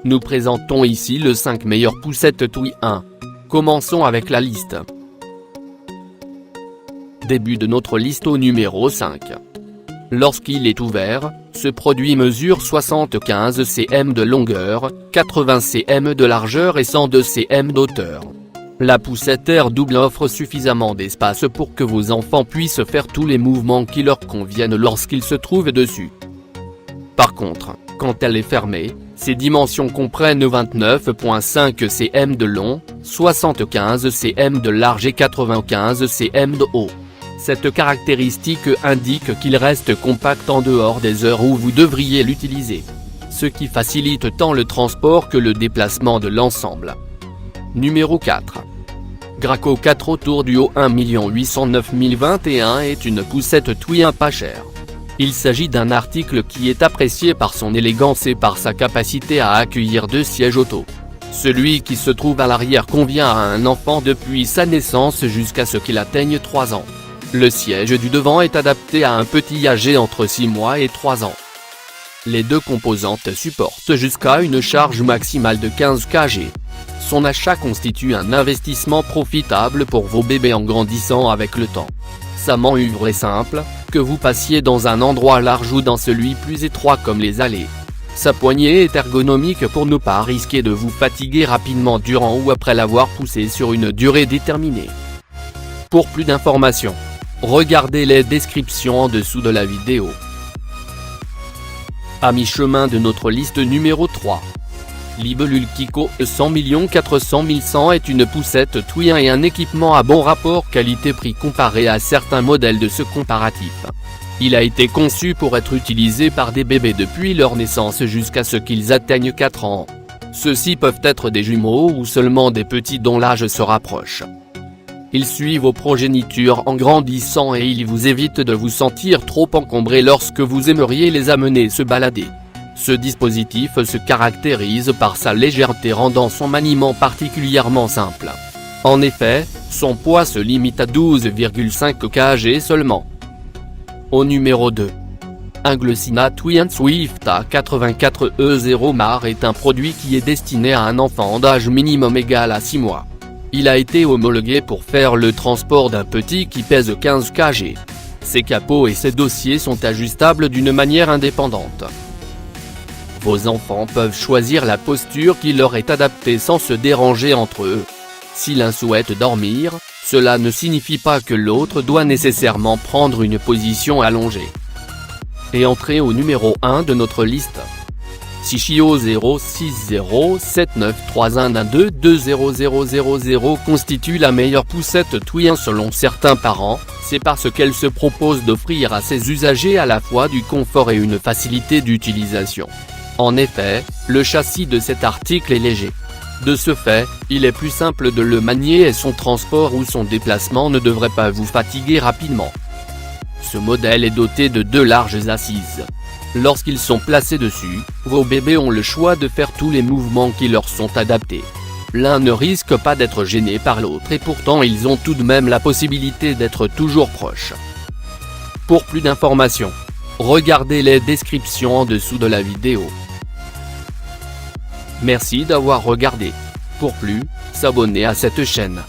Nous présentons ici le 5 meilleures poussettes Toy 1. Commençons avec la liste. Début de notre liste au numéro 5. Lorsqu'il est ouvert, ce produit mesure 75 cm de longueur, 80 cm de largeur et 102 cm d'hauteur. La poussette Air Double offre suffisamment d'espace pour que vos enfants puissent faire tous les mouvements qui leur conviennent lorsqu'ils se trouvent dessus. Par contre, quand elle est fermée, ses dimensions comprennent 29,5 cm de long, 75 cm de large et 95 cm de haut. Cette caractéristique indique qu'il reste compact en dehors des heures où vous devriez l'utiliser, ce qui facilite tant le transport que le déplacement de l'ensemble. Numéro 4. Graco 4 autour du haut 1 809 021 est une poussette Toy 1 pas chère. Il s'agit d'un article qui est apprécié par son élégance et par sa capacité à accueillir 2 sièges auto. Celui qui se trouve à l'arrière convient à un enfant depuis sa naissance jusqu'à ce qu'il atteigne 3 ans. Le siège du devant est adapté à un petit âgé entre 6 mois et 3 ans. Les 2 composantes supportent jusqu'à une charge maximale de 15 kg. Son achat constitue un investissement profitable pour vos bébés en grandissant avec le temps. Sa manœuvre est simple, que vous passiez dans un endroit large ou dans celui plus étroit comme les allées. Sa poignée est ergonomique pour ne pas risquer de vous fatiguer rapidement durant ou après l'avoir poussé sur une durée déterminée. Pour plus d'informations, regardez les descriptions en dessous de la vidéo. À mi-chemin de notre liste numéro 3. Libellule Kiko 100 400 100 est une poussette Toy 1 et un équipement à bon rapport qualité-prix comparé à certains modèles de ce comparatif. Il a été conçu pour être utilisé par des bébés depuis leur naissance jusqu'à ce qu'ils atteignent 4 ans. Ceux-ci peuvent être des jumeaux ou seulement des petits dont l'âge se rapproche. Ils suivent vos progénitures en grandissant et ils vous évitent de vous sentir trop encombré lorsque vous aimeriez les amener se balader. Ce dispositif se caractérise par sa légèreté rendant son maniement particulièrement simple. En effet, son poids se limite à 12,5 kg seulement. Au numéro 2. Inglesina Toy 1 Swift A84E0 Mar est un produit qui est destiné à un enfant d'âge minimum égal à 6 mois. Il a été homologué pour faire le transport d'un petit qui pèse 15 kg. Ses capots et ses dossiers sont ajustables d'une manière indépendante. Vos enfants peuvent choisir la posture qui leur est adaptée sans se déranger entre eux. Si l'un souhaite dormir, cela ne signifie pas que l'autre doit nécessairement prendre une position allongée. Et entrez au numéro 1 de notre liste. Sichio 060793112200000 constitue la meilleure poussette Toy 1 selon certains parents, c'est parce qu'elle se propose d'offrir à ses usagers à la fois du confort et une facilité d'utilisation. En effet, le châssis de cet article est léger. De ce fait, il est plus simple de le manier et son transport ou son déplacement ne devrait pas vous fatiguer rapidement. Ce modèle est doté de 2 larges assises. Lorsqu'ils sont placés dessus, vos bébés ont le choix de faire tous les mouvements qui leur sont adaptés. L'un ne risque pas d'être gêné par l'autre et pourtant ils ont tout de même la possibilité d'être toujours proches. Pour plus d'informations, regardez les descriptions en dessous de la vidéo. Merci d'avoir regardé. Pour plus, s'abonner à cette chaîne.